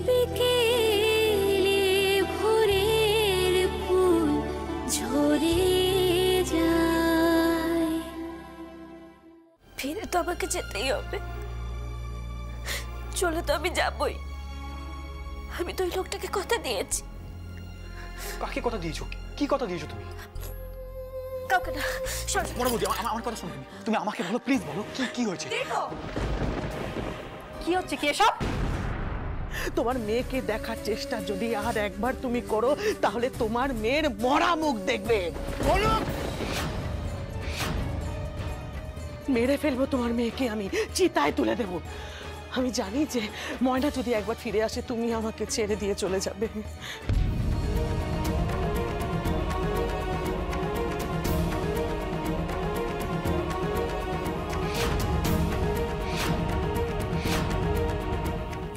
বিকেলে ভোরের ফুল ঝরে যায়। ফিরে তো আমাকে যেতেই হবে, চলে তো আমি যাবই। আমি তো ওই লোকটাকে কথা দিয়েছি। কাকে কথা দিয়েছো? কি কথা দিয়েছো তুমি? কাউকে না। বড় বৌদি, আমার কথা শোনো। তুমি আমাকে বলো, প্লিজ বলো, কি হয়েছে? কি হচ্ছে কি এসব? তোমার মেয়েকে দেখার চেষ্টা যদি আর একবার তুমি করো তাহলে তোমার মেয়ের মরা মুখ দেখবে। বলো, মেরে ফেলবো তোমার মেয়েকে, আমি চিতায় তুলে দেব। আমি জানি যে ময়না যদি একবার ফিরে আসে তুমি আমাকে ছেড়ে দিয়ে চলে যাবে।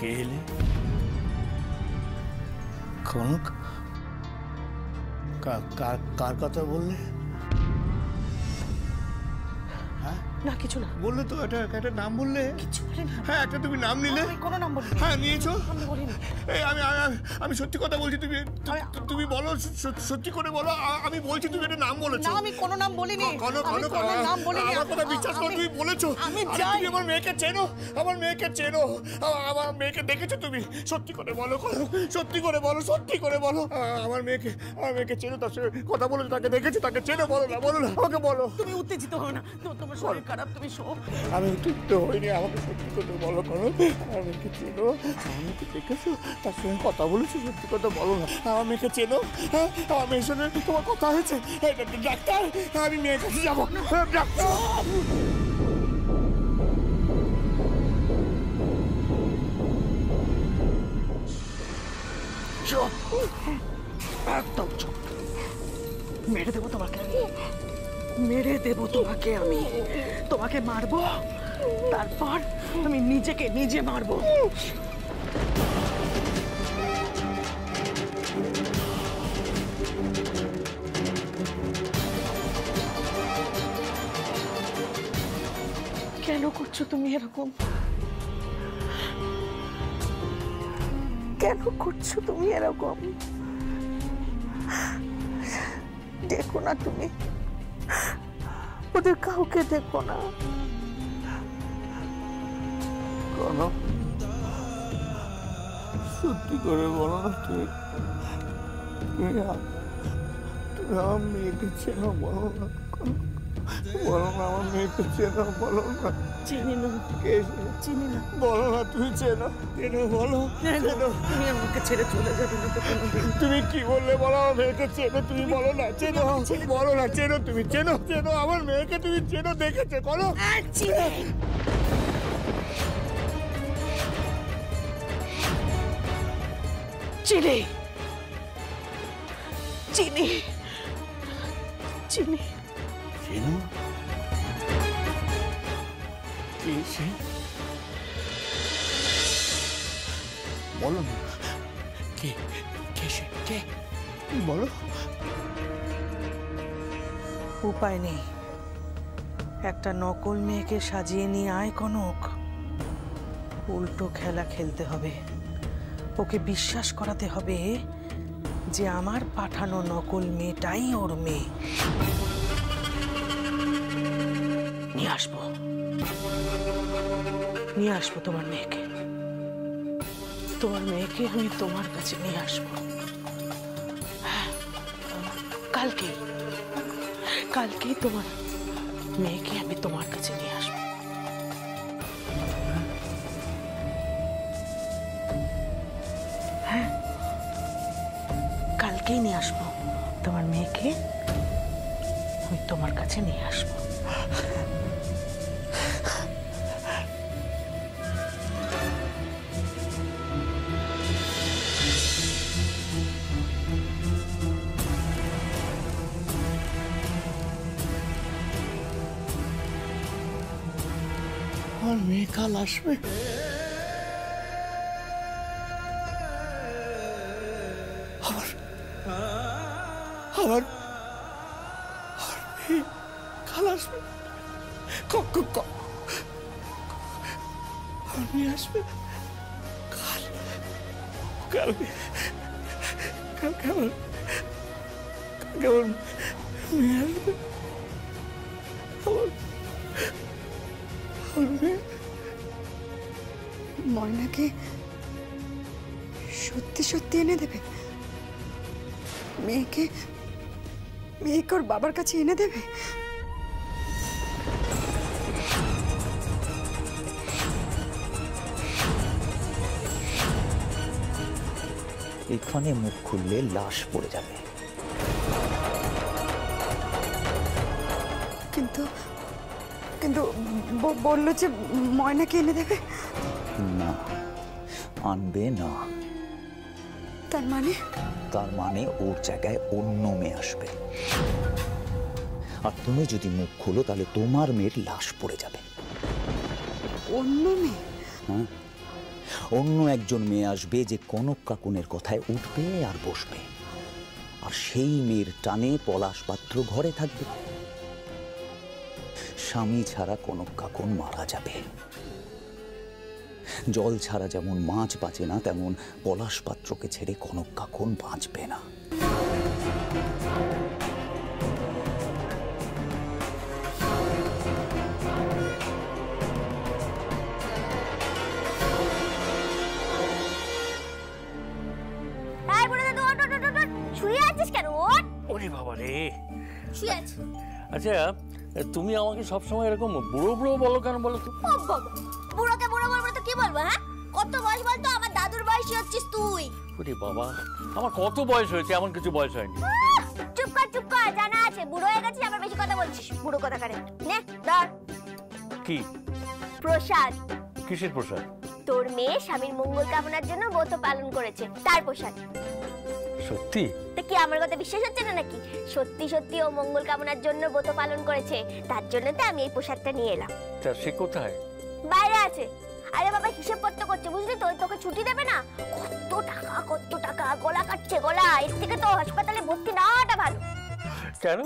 কে এলে? কনক, কার কথা বললে? না কিছু না। বললে তো একটা নাম বললে। কিছু বলিনি। হ্যাঁ, একটা তুমি নাম নিলে। কোনো নাম বলিনি। হ্যাঁ নিয়েছো। আমি বলিনি। এই আমি সত্যি কথা বলছি, তুমি বলো, সত্যি করে বলো। আমি বলছি তুমি একটা নাম বলেছো। না আমি কোনো নাম বলিনি। কনক, কোনো নাম বলিনি। আমার কথা বিশ্বাস করো, তুমি বলেছো। আমি তুমি আমার মেয়েকে চেনো, আমার মেয়েকে দেখেছো তুমি? সত্যি করে বলো কনক, সত্যি করে বলো, সত্যি করে বলো। আমার মেয়েকে চেনো, তার সঙ্গে কথা বলেছো, তাকে দেখেছো, তাকে চেনো? বলো না আমাকে বলো। তুমি উত্তেজিত হও না, তোমার শরীর খারাপ, তুমি শো। আমি উত্তেজিত হইনি, আমাকে সত্যি করে বলো কনক। আমার মেয়েকে চেনো, আমার মেয়েকে দেখেছো, তার সঙ্গে কথা বলেছো, সত্যি কথা বলো না। আমার মেয়েকে চেনো? হ্যাঁ, আমার মেয়ের সঙ্গে তোমার কথা হয়েছে? ডাক্তার, আমি মেয়ের কাছে যাবো। ডাক্তার, চুপ, একদম চুপ। মেরে দেবো তোমাকে, মেরে দেবো তোমাকে। আমি তোমাকে মারবো, তারপর আমি নিজেকে নিজে মারবো। কেন করছো তুমি এরকম? কেন করছো তুমি এরকম? দেখো না তুমি, ওদের কাউকে দেখো না। কনক, সত্যি করে বলো না, তুমি আমার মেয়েকে চেনো? বলো না বলো না, আমার মেয়েকে চেনো? বলো না। চিনি না, চিনি না। বলো না, তুমি চেনো? বলো। তুমি আমাকে ছেড়ে চলে যাবে না তো কোনোদিন। তুমি কি বললে বলো? আমার মেয়েকে চেনো? তুমি বলো না, চেনো? বলো না, চেনো? তুমি চেনো? আমার মেয়েকে তুমি চেনো? দেখেছো? বলো। চিনি, চিনি, চিনি। চেনো? বলো না, কে বলো। উপায় নেই, একটা নকল মেয়েকে সাজিয়ে নিয়ে আয় কনক। উল্টো খেলা খেলতে হবে, ওকে বিশ্বাস করাতে হবে যে আমার পাঠানো নকল মেয়েটাই ওর মেয়ে। নিয়ে আসবো তোমার মেয়েকে। আমি তোমার কাছে নিয়ে আসবো। হ্যাঁ, কালকেই তোমার মেয়েকে আমি তোমার কাছে নিয়ে আসবো। হ্যাঁ, কালকেই নিয়ে আসবো তোমার মেয়েকে, আমি তোমার কাছে নিয়ে আসবো। আমার মেয়ে কাল আসবে। আমার মেয়ে কাল আসবে। আমার মেয়ে আসবে কাল। কালকে আমার মেয়ে আসবে। ময়নাকে সত্যি সত্যি এনে দেবে? মেয়েকে ওর বাবার কাছে এনে দেবে? এখানে মুখ খুললে লাশ পড়ে যাবে। কিন্তু কিন্তু বললো যে ময়নাকে এনে দেবে। না, আনবে না। তার মানে ওর জায়গায় অন্য মেয়ে আসবে। আর তুমি যদি মুখ খুলো তাহলে তোমার মেয়ের লাশ পড়ে যাবে। অন্য মেয়ে? হ্যাঁ, অন্য একজন মেয়ে আসবে যে কনক কাকুনের কথায় উঠবে আর বসবে, আর সেই মেয়ের টানে পলাশ পাত্র ঘরে থাকবে। স্বামী ছাড়া কনক কাকুন মারা যাবে। জল ছাড়া যেমন মাছ বাঁচে না, তেমন পলাশ পাত্রকে ছেড়ে কনক কাকুন বাঁচবে না। শুয়ে আছিস কেন? ওরে বাবা রে! শুয়ে আছি। আচ্ছা, তুমি আমাকে সবসময় এরকম বুড়ো বুড়ো বলো কেন বলো তো? ও বাবা, বুড়োকে বুড়ো বলবো তো কি বলবো? হ্যাঁ, কত বয়স বলতো? আমার দাদুর বয়সী হচ্ছিস তুই। ওরে বাবা, আমার কত বয়স হয়েছে? এমন কিছু বয়স হয়নি। চুপ কর, জানা আছে বুড়ো হয়ে গেছিস, আবার বেশি কথা বলছিস। বুড়ো কথা কারে নে ধর। কি প্রসাদ? কিসের প্রসাদ? তোর মেয়ে স্বামীর মঙ্গল কামনার জন্য ব্রত পালন করেছে, তার প্রসাদ। সত্যি? তা কি আমার কথা বিশ্বাস হচ্ছে না নাকি? সত্যি সত্যি ও মঙ্গল কামনার জন্য ব্রত পালন করেছে, তার জন্য তো আমি এই প্রসাদটা নিয়ে এলাম। তা সে কোথায়? বাইরে আছে। আরে বাবা, হিসেব পত্র করছে, বুঝলি তো? তোকে ছুটি দেবে না। কত টাকা গলা কাটছে, গলা। এর থেকে তো হাসপাতালে ভর্তি নাওয়াটা ভালো। কেন?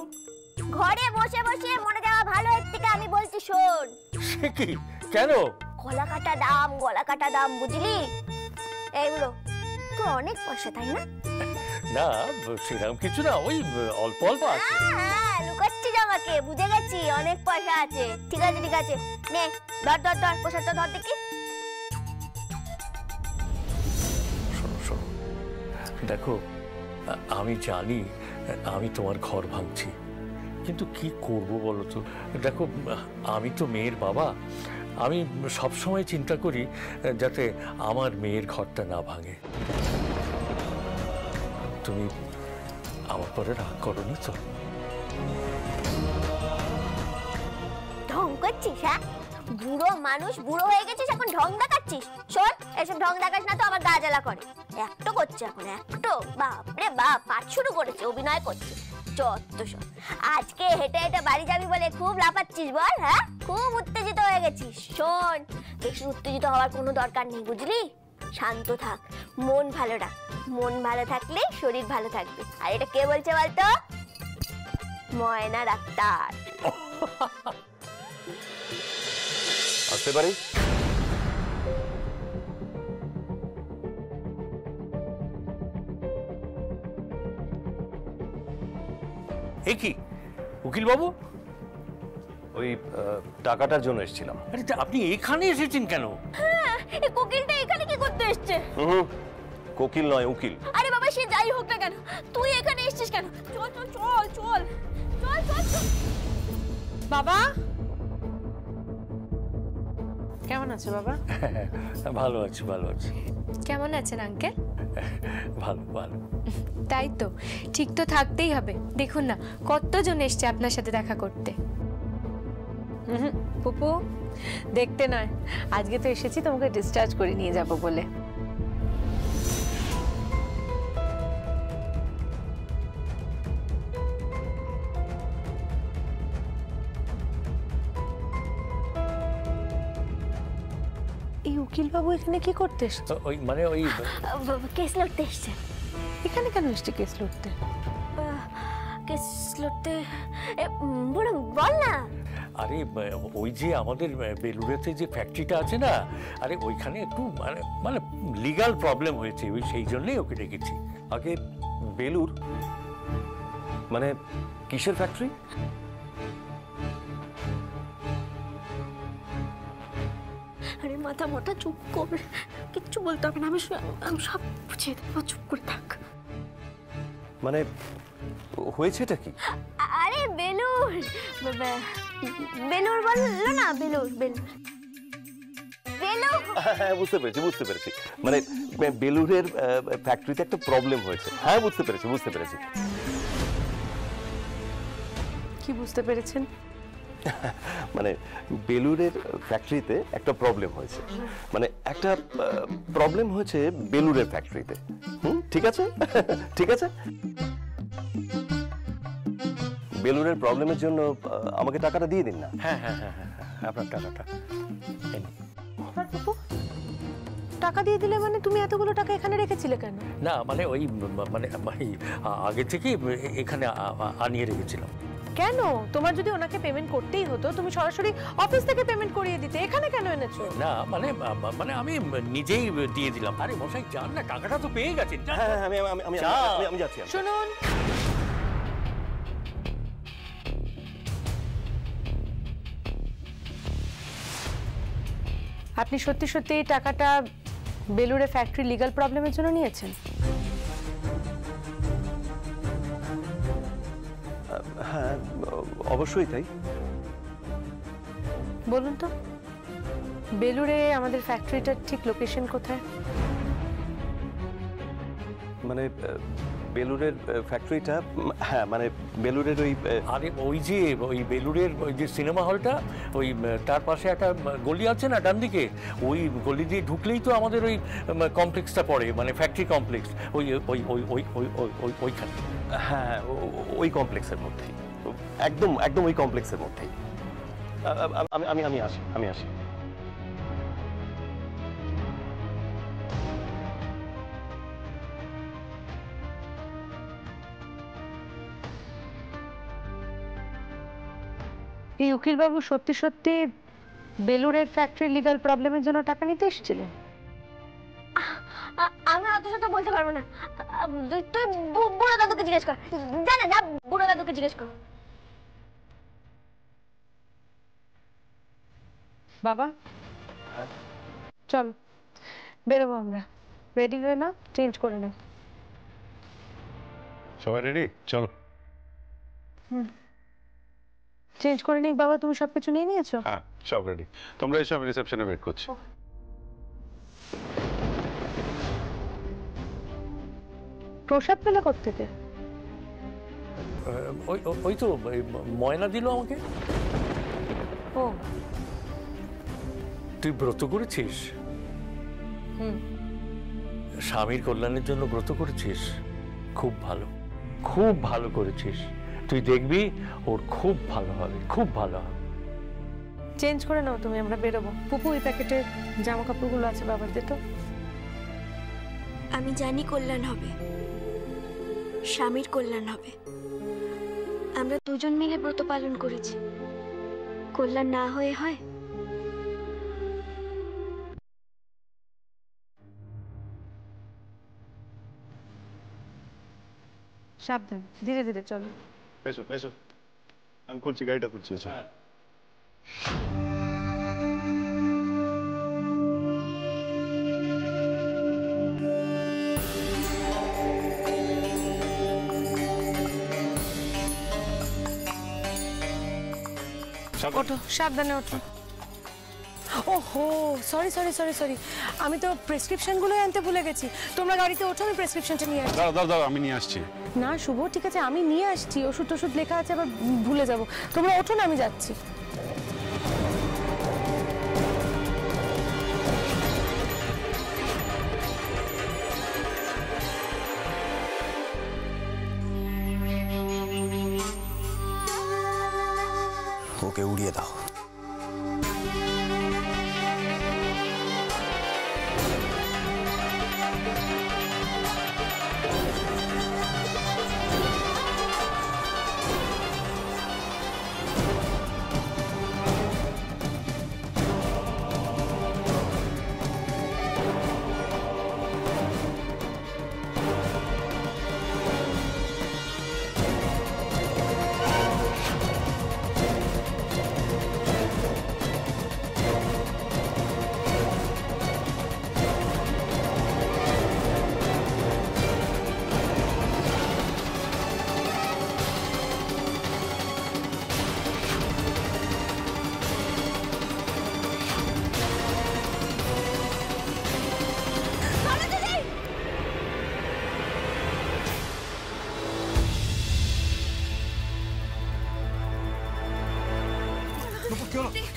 ঘরে বসে বসে মরে যাওয়া ভালো এর থেকে, আমি বলছি শোন। সে কি? কেন? গলা কাটা দাম, বুঝলি? এইগুলো তো অনেক পয়সা, তাই না? না, সেরকম কিছু না, ওই অল্প অল্প আছে। হ্যাঁ, লুকাচ্ছিস আমাকে, বুঝে গেছি, অনেক পয়সা আছে। ঠিক আছে, নে ধর প্রসাদটা ধর দেখি। শোনো, দেখো, আমি জানি আমি তোমার ঘর ভাঙছি, কিন্তু কি করব বলো তো? দেখো, আমি তো মেয়ের বাবা। আমি সবসময় চিন্তা করি যাতে আমার মেয়ের ঘরটা না ভাঙে। তুমি আমার পরে রাগ করোনি তো? ঢং করছিস? হ্যাঁ, বুড়ো মানুষ, বুড়ো হয়ে গেছিস, এখন ঢং দেখাচ্ছিস? শোন, এসব ঢং দেখাস না তো, আমার গা জ্বালা করে। একটো করছে এখন, একটো। বাপরে বাপ, পাঠ শুরু করেছে, অভিনয় করছে। চত্ব সব। আজকে হেঁটে হেঁটে বাড়ি যাবি বলে খুব লাফাচ্ছিস বল? হ্যাঁ, খুব উত্তেজিত হয়ে গেছিস। শোন, বেশি উত্তেজিত হওয়ার কোনো দরকার নেই, বুঝলি? শান্ত থাক, মন ভালো রাখ। মন ভালো থাকলে শরীর ভালো থাকবে। আর এটা কে বলছে বলতো? ময়না ডাক্তার। আসতে পারি? এ কি উকিল বাবু? ওই টাকাটার জন্য এসেছিলাম। আরে আপনি এখানে এসেছেন কেন? হ্যাঁ, এই কোকিলটা এখানে কি করতে এসছে? কোকিল নয়, উকিল। আরে বাবা, সে যাই হোক না কেন, তুই এখানে এসেছিস কেন? চল। বাবা কেমন আছো বাবা? ভালো আছি। কেমন আছেন আঙ্কেল? ভালো। তাই তো, ঠিক তো থাকতেই হবে। দেখুন না, কতজন এসছে আপনার সাথে দেখা করতে। পুপু, দেখতে নয়, আজকে তো এসেছি তোমাকে ডিসচার্জ করে নিয়ে যাব বলে। এই উকিল বাবু এখানে কি করতে এসছে? ওই কেস লড়তে এসছে। এখানে কেন এসছে কেস লড়তে? কেস লড়তে? বল না। আরে ওই যে আমাদের বেলুড়েতে যে ফ্যাক্টরিটা আছে না, আরে ওইখানে একটু মানে মানে লিগাল প্রবলেম হয়েছে, ওই সেই জন্যই ওকে ডেকেছি। আগে বেলুর মানে কিসের ফ্যাক্টরি? আরে মাথা মোটা, চুপ কর, কিচ্ছু বলতে হবে না, আমি সব বুঝিয়ে দেবো, চুপ করে থাক। মানে হয়েছেটা কি? আরে বেলুর, বেলুর বললো না, বেলুর বেলুর বেলুর। হ্যাঁ বুঝতে পেরেছি। মানে বেলুরের ফ্যাক্টরিতে একটা প্রবলেম হয়েছে। হ্যাঁ বুঝতে পেরেছি। কি বুঝতে পেরেছেন? মানে বেলুরের ফ্যাক্টরিতে একটা প্রবলেম হয়েছে, মানে একটা প্রবলেম হয়েছে বেলুরের ফ্যাক্টরিতে। ঠিক আছে বেলুরের প্রবলেমের জন্য আমাকে টাকাটা দিয়ে দিন না। হ্যাঁ, আপনার টাকাটা। টাকা দিয়ে দিলে মানে তুমি এতগুলো টাকা এখানে রেখেছিলে কেন? না মানে ওই মানে আগে থেকে এখানে আনিয়ে রেখেছিলাম। কেন? তোমার যদি ওনাকে পেমেন্ট করতেই হতো তুমি সরাসরি অফিস থেকে পেমেন্ট করিয়ে দিতে, এখানে কেন এনেছো? না মানে মানে আমি নিজেই দিয়ে দিলাম। আরে মশাই যান না, টাকাটা তো পেয়ে গেছেন। হ্যাঁ আমি যাচ্ছি। শুনুন, আপনি সত্যি সত্যি এই টাকাটা বেলুড়ে ফ্যাক্টরি লিগ্যাল প্রবলেমের জন্য নিয়েছেন? হ্যাঁ অবশ্যই তাই। বলুন তো, বেলুড়ে আমাদের ফ্যাক্টরিটার ঠিক লোকেশন কোথায়? মানে বেলুরের ফ্যাক্টরিটা, হ্যাঁ মানে বেলুরের ওই, আরে ওই যে ওই বেলুড়ের ওই যে সিনেমা হলটা, ওই তার পাশে একটা গলি আছে না ডান দিকে, ওই গলি দিয়ে ঢুকলেই তো আমাদের ওই কমপ্লেক্সটা পড়ে, মানে ফ্যাক্টরি কমপ্লেক্স, ওই ওই ওই ওই ওই ওই ওইখানে। হ্যাঁ ওই কমপ্লেক্সের মধ্যেই, একদম ওই কমপ্লেক্সের মধ্যেই। আমি আসি। এই উকিল বাবু সত্যি সত্যি বেলুড়ের ফ্যাক্টরি লিগ্যাল প্রবলেমের জন্য টাকা নিতে এসেছিলেন? আমি অত শত বলতে পারবো না, তুই বুড়ো দাদুকে জিজ্ঞেস কর, জানা যা বুড়ো দাদুকে জিজ্ঞেস কর। বাবা চল বেরোবো আমরা, রেডি হয়ে না, চেঞ্জ করে নাও। সবাই রেডি? চলো। চেঞ্জ করে নিক বাবা, তুমি সবকিছু নিয়ে নিয়েছো? হ্যাঁ সব রেডি, তোমরা এসো, আমি রিসেপশনে ওয়েট করছি। প্রসাদ পেলে কোত্থেকে? ওই তো ময়না দিল আমাকে। ও তুই ব্রত করেছিস? স্বামীর কল্যাণের জন্য ব্রত করেছিস, খুব ভালো করেছিস। তুই দেখবি ওর খুব ভালো হবে, খুব ভালো হবে। চেঞ্জ করে নাও তুমি, আমরা বেরোবো। পুপু ওই প্যাকেটে জামা কাপড়গুলো আছে বাবার, দে তো। আমি জানি কল্যাণ হবে, স্বামীর কল্যাণ হবে। আমরা দুজন মিলে ব্রত পালন করেছি, কল্যাণ না হয়ে হয়? সাবধান, ধীরে ধীরে চলো। এসো, আমি খুলছি, গাড়িটা খুলছি। ওঠো, সাবধানে ওঠো। ওহো সরি, আমি তো প্রেসক্রিপশনগুলোই আনতে ভুলে গেছি। তোমরা গাড়িতে ওঠো, আমি প্রেসক্রিপশনটা নিয়ে আসছি। দাও আমি নিয়ে আসছি। না শুভ, ঠিক আছে আমি নিয়ে আসছি, ওষুধ লেখা আছে, আবার ভুলে যাব। তোমরা ওঠো না, আমি যাচ্ছি। ওকে উড়িয়ে দাও।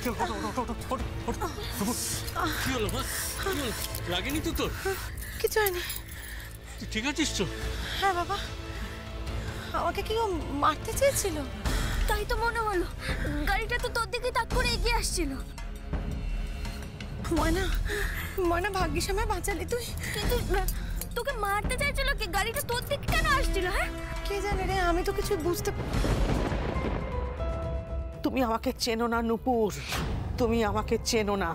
কি হলো মা? কি হলো? লাগেনি তো তোর? কিছু হয়নি। তুই ঠিক আছিস তো? হ্যাঁ বাবা, আমাকে কি ও মারতে চেয়েছিল? তাই তো মনে হলো, গাড়িটা তো তোর দিকে তাক করে এগিয়ে আসছিল। ময়না, ময়না ভাগ্যিস আমায় বাঁচালি তুই। কিন্তু তোকে মারতে চাইছিল কি? গাড়িটা তোর দিকে কেন আসছিল? হ্যাঁ, কে জানে রে, আমি তো কিছু বুঝতে। তুমি আমাকে চেনো না নূপুর, তুমি আমাকে চেনো না।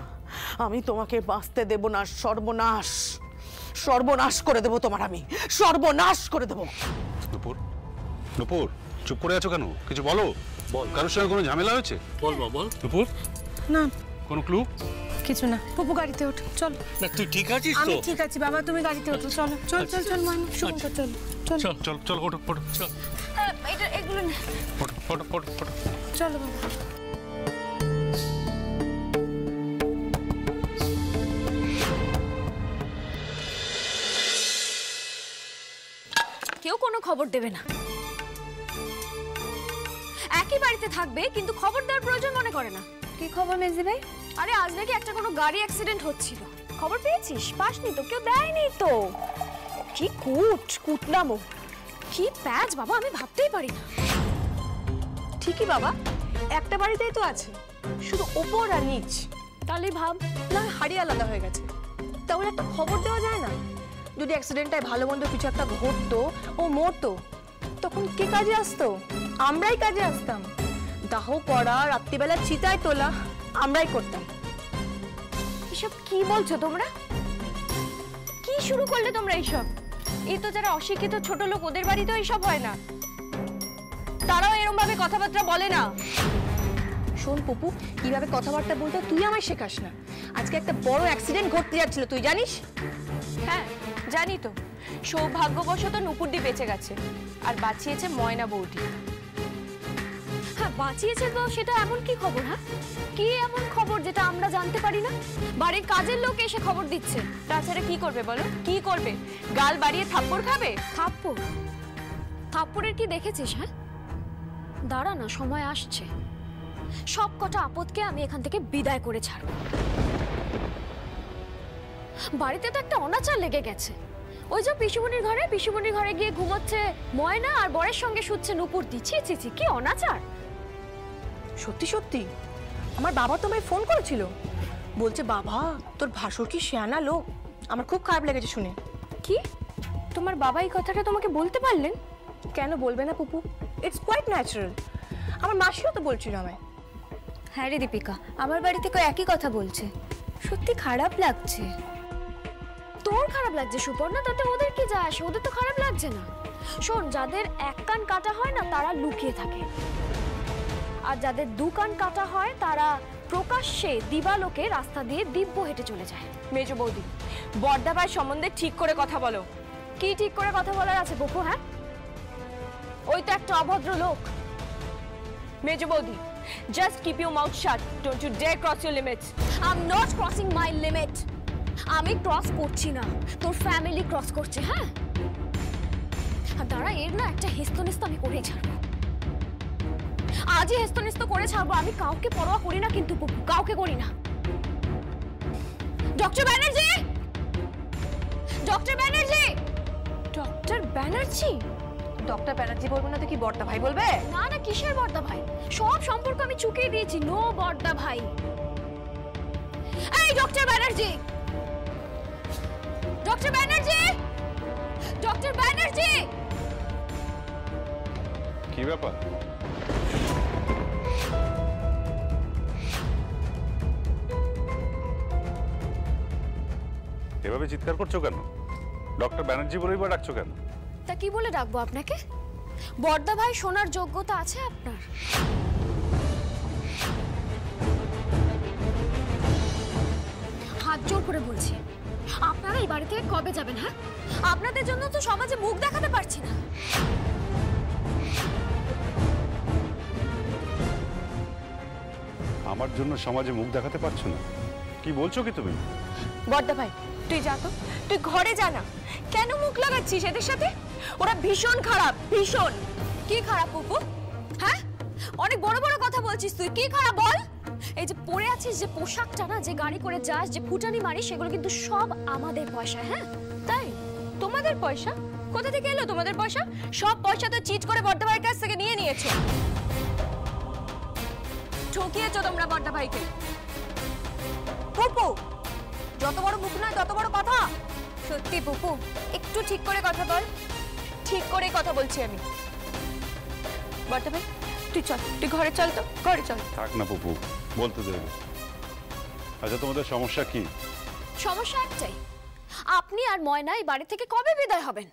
আমি তোমাকে বাঁচতে দেব না। সর্বনাশ, সর্বনাশ করে দেব তোমার, আমি সর্বনাশ করে দেব। নূপুর, নূপুর চুপ করে আছো কেন? কিছু বলো। বল, কারোর সঙ্গে কোনো ঝামেলা হয়েছে? বল মা, বল। নূপুর, না কোনো ক্লু? কিছু না। পপু গাড়িতে ওঠ, চল। না তুই ঠিক আছিস আমি তো? ঠিক আছি বাবা, তুমি গাড়িতে ওঠো, চলো। চল চল চল ময়না, শুভঙ্কর চল চল চল চল চল, ওঠো ওঠো, চল হ্যাঁ, এগুলো না। ওঠো ওঠো ওঠো ওঠো। চলো বাবা। কেউ কোনো খবর দেবে না, একই বাড়িতে থাকবে কিন্তু খবর দেওয়ার প্রয়োজন মনে করে না। কি খবর মেজি ভাই? আরে আজ নাকি একটা কোনো গাড়ি অ্যাক্সিডেন্ট হচ্ছিল। খবর পেয়েছিস? পাসনি তো? কেউ দেয়নি তো। কি কুটনামো, কি প্যাচ বাবা, আমি ভাবতেই পারি না। ঠিকই বাবা, একটা বাড়িতেই তো আছে, শুধু ওপর আর নিচ। তাহলে ভাব না, হাড়ি আলাদা হয়ে গেছে। তাহলে একটা খবর দেওয়া যায় না? যদি অ্যাক্সিডেন্টটায় ভালো মন্দ কিছু একটা ঘটতো, ও মরতো, তখন কে কাজে আসতো? আমরাই কাজে আসতাম। দাহ করা, রাত্রিবেলা চিতায় তোলা আমরাই করতাম। এসব কি বলছো তোমরা? কি শুরু করলে তোমরা এইসব? এই তো যারা অশিক্ষিত ছোট লোক, ওদের বাড়িতেও এইসব হয় না। তারাও এরকম ভাবে কথাবার্তা বলে না। শোন পপু, কিভাবে কথাবার্তা বলতে তুই আমায় শেখাস না। আজকে একটা বড় অ্যাক্সিডেন্ট ঘটতে যাচ্ছিল, তুই জানিস? হ্যাঁ জানি তো, সৌভাগ্যবশত নুপুরদি বেঁচে গেছে, আর বাঁচিয়েছে ময়না বৌদি। হ্যাঁ বাঁচিয়েছে তো, সেটা এমন কি খবর? হ্যাঁ, কি এমন খবর যেটা আমরা জানতে পারি না? বাড়ির কাজের লোক এসে খবর দিচ্ছে, তাছাড়া কি করবে বলো? কি করবে? গাল বাড়িয়ে থাপ্পড় খাবে? থাপ্পড়ের কি দেখেছিস? হ্যাঁ দাঁড়া না, সময় আসছে। সব কটা আপদকে আমি এখান থেকে বিদায় করে ছাড়ব। বাড়িতে তো একটা অনাচার লেগে গেছে। ওই যে পিসুমনির ঘরে গিয়ে ঘুমোচ্ছে ময়না, আর বরের সঙ্গে শুচ্ছে নুপুর। দিচ্ছি ছি ছি, কি অনাচার। সত্যি সত্যি আমার বাবা তোমায় ফোন করেছিল, বলছে বাবা তোর ভাসুর কি শেয়ানা লোক। আমার খুব খারাপ লেগেছে শুনে। কি? তোমার বাবা এই কথাটা তোমাকে বলতে পারলেন? কেন বলবে না পুপু, ইটস কোয়াইট ন্যাচারাল। আমার মাসিও তো বলছিল আমায়। হ্যাঁ রে দীপিকা, আমার বাড়ি থেকে একই কথা বলছে। সত্যি খারাপ লাগছে। তোর খারাপ লাগছে সুপর্ণা, তাতে ওদের কি যায় আসে? ওদের তো খারাপ লাগছে না। শোন, যাদের এক কান কাটা হয় না তারা লুকিয়ে থাকে, আর যাদের দু কান কাটা হয় তারা প্রকাশ্যে দিবালোকে রাস্তা দিয়ে দিব্য হেঁটে চলে যায়। মেজ বৌদি, বর্দা ভাই সম্বন্ধে ঠিক করে কথা বলো। কি ঠিক করে কথা বলার আছে বপু? হ্যাঁ, ওই তো একটা অভদ্র লোক। মেজ বৌদি, just keep your mouth shut. Don't you dare cross your limits. I'm not crossing my limit. আমি ক্রস করছি না, তোর ফ্যামিলি ক্রস করছে। হ্যাঁ, আর দাঁড়া, এর না একটা হেস্তনেস্ত আমি করেই ছাড়বো। আজই হেস্তনেস্ত করে ছাড়বো। আমি কাউকে পরোয়া করি না কিন্তু পপু, কাউকে করি না। Doctor Banerjee, doctor Banerjee, doctor Banerjee. Doctor Banerjee বলবো না তো কি বর্দা ভাই বলবে? না না, কিসের বর্দা ভাই? সব সম্পর্ক আমি চুকিয়ে দিয়েছি। নো বর্দা ভাই। এই doctor Banerjee, doctor Banerjee, doctor Banerjee. কি ব্যাপার? এভাবে চিৎকার করছো কেন? ডক্টর ব্যানার্জি বলেই বা ডাকছো কেন? তা কি বলে ডাকবো আপনাকে? বর্দা ভাই শোনার যোগ্যতা আছে আপনার? হাত জোর করে বলছি, আপনারা এই বাড়ি থেকে কবে যাবেন? হ্যাঁ, আপনাদের জন্য তো সমাজে মুখ দেখাতে পারছি না। আমার জন্য সমাজে মুখ দেখাতে পারছো না? কি বলছো কি তুমি? বর্দা ভাই তুই যা তো, তুই ঘরে যা না। কেন মুখ লাগাচ্ছিস এদের সাথে? ওরা ভীষণ খারাপ, ভীষণ। কি খারাপ পুপু? হ্যাঁ, অনেক বড় বড় কথা বলছিস তুই। কি খারাপ বল? এই যে পরে আছিস যে পোশাকটা না, যে গাড়ি করে যাস, যে ফুটানি মারিস, সেগুলো কিন্তু সব আমাদের পয়সা। হ্যাঁ তাই? তোমাদের পয়সা? কোথা থেকে এলো তোমাদের পয়সা? সব পয়সা তো চিট করে বড়দা ভাইয়ের কাছ থেকে নিয়ে নিয়েছো। ঠকিয়েছো তোমরা বড়দা ভাইকে। পুপু, যত বড় মুখ না তত বড় কথা। সত্যি পুপু, একটু ঠিক করে কথা বল। ঠিক করে কথা বলছি আমি। বড়দা ভাই তুই চল, তুই ঘরে চল, তো ঘরে চল। থাক না পুপু, বলতে দেবে। আচ্ছা তোমাদের সমস্যা কি? সমস্যা একটাই, আপনি আর ময়না এই বাড়ি থেকে কবে বিদায় হবেন?